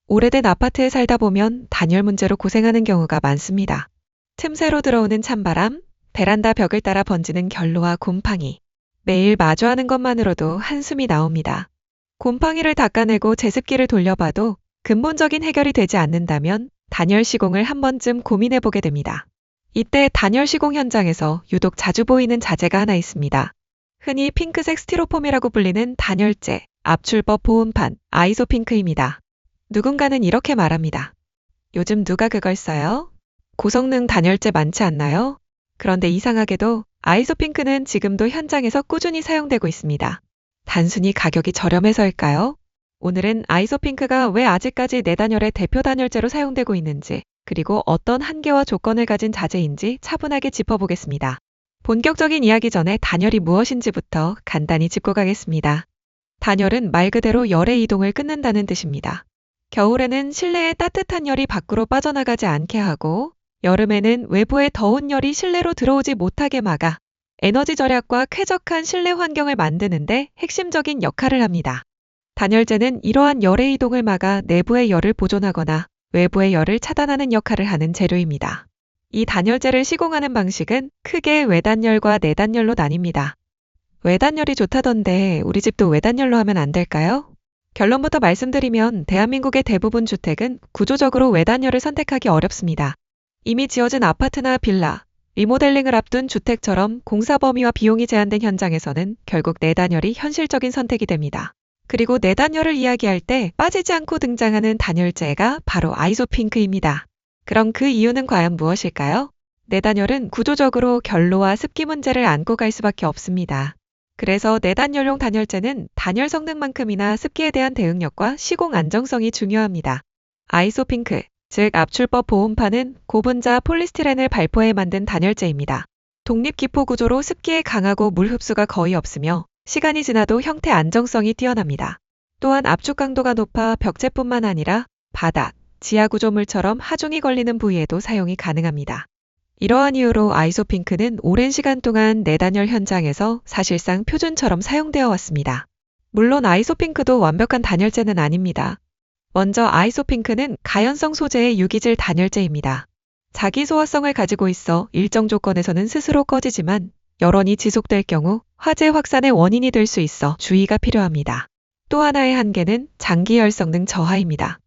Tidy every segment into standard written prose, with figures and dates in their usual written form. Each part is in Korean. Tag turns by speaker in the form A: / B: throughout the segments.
A: 오래된 아파트에 살다 보면 단열 문제로 고생하는 경우가 많습니다. 틈새로 들어오는 찬바람, 베란다 벽을 따라 번지는 결로와 곰팡이. 매일 마주하는 것만으로도 한숨이 나옵니다. 곰팡이를 닦아내고 제습기를 돌려봐도 근본적인 해결이 되지 않는다면 단열 시공을 한 번쯤 고민해보게 됩니다. 이때 단열 시공 현장에서 유독 자주 보이는 자재가 하나 있습니다. 흔히 핑크색 스티로폼이라고 불리는 단열재, 압출법 보온판, 아이소핑크입니다. 누군가는 이렇게 말합니다. 요즘 누가 그걸 써요? 고성능 단열재 많지 않나요? 그런데 이상하게도 아이소핑크는 지금도 현장에서 꾸준히 사용되고 있습니다. 단순히 가격이 저렴해서일까요? 오늘은 아이소핑크가 왜 아직까지 내단열의 대표 단열재로 사용되고 있는지, 그리고 어떤 한계와 조건을 가진 자재인지 차분하게 짚어보겠습니다. 본격적인 이야기 전에 단열이 무엇인지부터 간단히 짚고 가겠습니다. 단열은 말 그대로 열의 이동을 끊는다는 뜻입니다. 겨울에는 실내의 따뜻한 열이 밖으로 빠져나가지 않게 하고, 여름에는 외부의 더운 열이 실내로 들어오지 못하게 막아 에너지 절약과 쾌적한 실내 환경을 만드는데 핵심적인 역할을 합니다. 단열재는 이러한 열의 이동을 막아 내부의 열을 보존하거나 외부의 열을 차단하는 역할을 하는 재료입니다. 이 단열재를 시공하는 방식은 크게 외단열과 내단열로 나뉩니다. 외단열이 좋다던데 우리 집도 외단열로 하면 안 될까요? 결론부터 말씀드리면 대한민국의 대부분 주택은 구조적으로 외단열을 선택하기 어렵습니다. 이미 지어진 아파트나 빌라, 리모델링을 앞둔 주택처럼 공사 범위와 비용이 제한된 현장에서는 결국 내단열이 현실적인 선택이 됩니다. 그리고 내단열을 이야기할 때 빠지지 않고 등장하는 단열재가 바로 아이소핑크입니다. 그럼 그 이유는 과연 무엇일까요? 내단열은 구조적으로 결로와 습기 문제를 안고 갈 수밖에 없습니다. 그래서 내단열용 단열재는 단열 성능만큼이나 습기에 대한 대응력과 시공 안정성이 중요합니다. 아이소핑크, 즉 압출법 보온판은 고분자 폴리스티렌을 발포해 만든 단열재입니다. 독립기포 구조로 습기에 강하고 물 흡수가 거의 없으며 시간이 지나도 형태 안정성이 뛰어납니다. 또한 압축 강도가 높아 벽체뿐만 아니라 바닥, 지하 구조물처럼 하중이 걸리는 부위에도 사용이 가능합니다. 이러한 이유로 아이소핑크는 오랜 시간 동안 내단열 현장에서 사실상 표준처럼 사용되어 왔습니다. 물론 아이소핑크도 완벽한 단열재는 아닙니다. 먼저 아이소핑크는 가연성 소재의 유기질 단열재입니다. 자기 소화성을 가지고 있어 일정 조건에서는 스스로 꺼지지만 열원이 지속될 경우 화재 확산의 원인이 될 수 있어 주의가 필요합니다. 또 하나의 한계는 장기 열성능 저하입니다.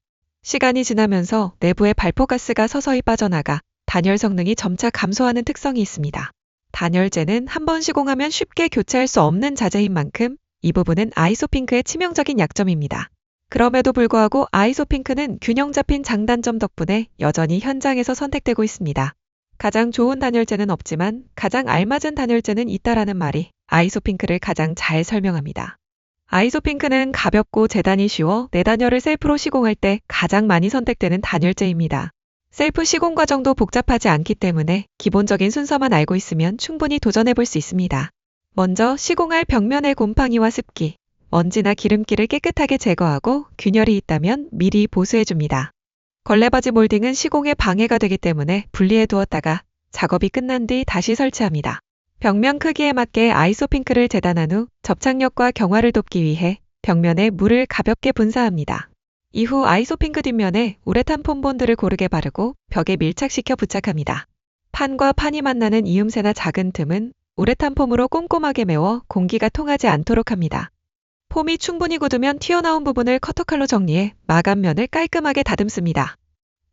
A: 시간이 지나면서 내부의 발포가스가 서서히 빠져나가 단열 성능이 점차 감소하는 특성이 있습니다. 단열재는 한 번 시공하면 쉽게 교체할 수 없는 자재인 만큼 이 부분은 아이소핑크의 치명적인 약점입니다. 그럼에도 불구하고 아이소핑크는 균형 잡힌 장단점 덕분에 여전히 현장에서 선택되고 있습니다. 가장 좋은 단열재는 없지만 가장 알맞은 단열재는 있다라는 말이 아이소핑크를 가장 잘 설명합니다. 아이소핑크는 가볍고 재단이 쉬워 내단열을 셀프로 시공할 때 가장 많이 선택되는 단열재입니다. 셀프 시공 과정도 복잡하지 않기 때문에 기본적인 순서만 알고 있으면 충분히 도전해 볼 수 있습니다. 먼저 시공할 벽면의 곰팡이와 습기, 먼지나 기름기를 깨끗하게 제거하고 균열이 있다면 미리 보수해 줍니다. 걸레바지 몰딩은 시공에 방해가 되기 때문에 분리해 두었다가 작업이 끝난 뒤 다시 설치합니다. 벽면 크기에 맞게 아이소핑크를 재단한 후 접착력과 경화를 돕기 위해 벽면에 물을 가볍게 분사합니다. 이후 아이소핑크 뒷면에 우레탄 폼본드를 고르게 바르고 벽에 밀착시켜 부착합니다. 판과 판이 만나는 이음새나 작은 틈은 우레탄 폼으로 꼼꼼하게 메워 공기가 통하지 않도록 합니다. 폼이 충분히 굳으면 튀어나온 부분을 커터칼로 정리해 마감면을 깔끔하게 다듬습니다.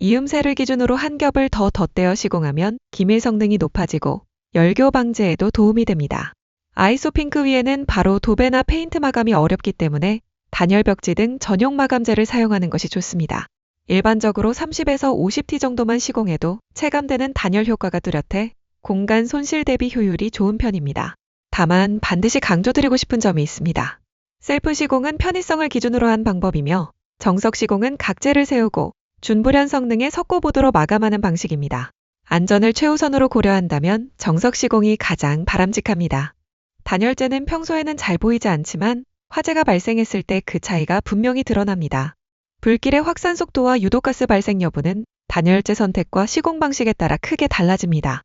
A: 이음새를 기준으로 한 겹을 더 덧대어 시공하면 기밀 성능이 높아지고 열교 방지에도 도움이 됩니다. 아이소핑크 위에는 바로 도배나 페인트 마감이 어렵기 때문에 단열 벽지 등 전용 마감재를 사용하는 것이 좋습니다. 일반적으로 30에서 50T 정도만 시공해도 체감되는 단열 효과가 뚜렷해 공간 손실 대비 효율이 좋은 편입니다. 다만 반드시 강조드리고 싶은 점이 있습니다. 셀프 시공은 편의성을 기준으로 한 방법이며 정석 시공은 각재를 세우고 준불연 성능의 석고보드로 마감하는 방식입니다. 안전을 최우선으로 고려한다면 정석 시공이 가장 바람직합니다. 단열재는 평소에는 잘 보이지 않지만 화재가 발생했을 때 그 차이가 분명히 드러납니다. 불길의 확산 속도와 유독가스 발생 여부는 단열재 선택과 시공 방식에 따라 크게 달라집니다.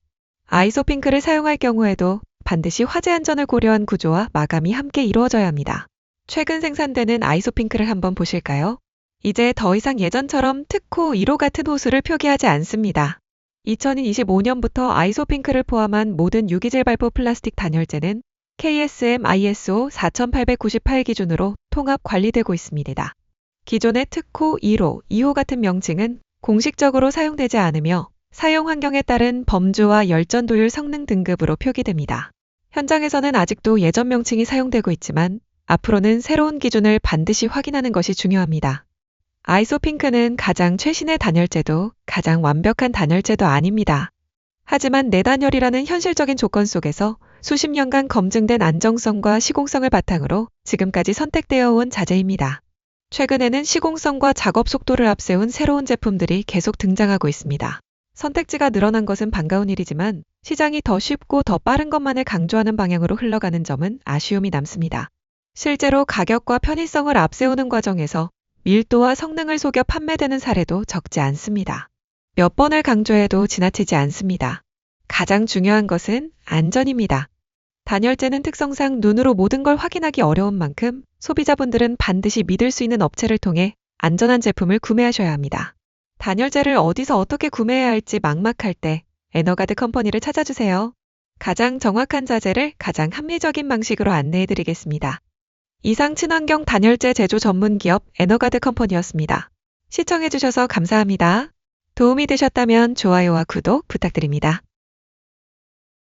A: 아이소핑크를 사용할 경우에도 반드시 화재 안전을 고려한 구조와 마감이 함께 이루어져야 합니다. 최근 생산되는 아이소핑크를 한번 보실까요? 이제 더 이상 예전처럼 특호 1호 같은 호수를 표기하지 않습니다. 2025년부터 아이소핑크를 포함한 모든 유기질 발포 플라스틱 단열재는 KSM ISO 4898 기준으로 통합 관리되고 있습니다. 기존의 특호 1호, 2호 같은 명칭은 공식적으로 사용되지 않으며 사용 환경에 따른 범주와 열전도율 성능 등급으로 표기됩니다. 현장에서는 아직도 예전 명칭이 사용되고 있지만 앞으로는 새로운 기준을 반드시 확인하는 것이 중요합니다. 아이소핑크는 가장 최신의 단열재도 가장 완벽한 단열재도 아닙니다. 하지만 내단열이라는 현실적인 조건 속에서 수십 년간 검증된 안정성과 시공성을 바탕으로 지금까지 선택되어 온 자재입니다. 최근에는 시공성과 작업 속도를 앞세운 새로운 제품들이 계속 등장하고 있습니다. 선택지가 늘어난 것은 반가운 일이지만 시장이 더 쉽고 더 빠른 것만을 강조하는 방향으로 흘러가는 점은 아쉬움이 남습니다. 실제로 가격과 편의성을 앞세우는 과정에서 밀도와 성능을 속여 판매되는 사례도 적지 않습니다. 몇 번을 강조해도 지나치지 않습니다. 가장 중요한 것은 안전입니다. 단열재는 특성상 눈으로 모든 걸 확인하기 어려운 만큼 소비자분들은 반드시 믿을 수 있는 업체를 통해 안전한 제품을 구매하셔야 합니다. 단열재를 어디서 어떻게 구매해야 할지 막막할 때 에너가드 컴퍼니를 찾아주세요. 가장 정확한 자재를 가장 합리적인 방식으로 안내해드리겠습니다. 이상 친환경 단열재 제조 전문 기업 에너가드 컴퍼니였습니다. 시청해주셔서 감사합니다. 도움이 되셨다면 좋아요와 구독 부탁드립니다.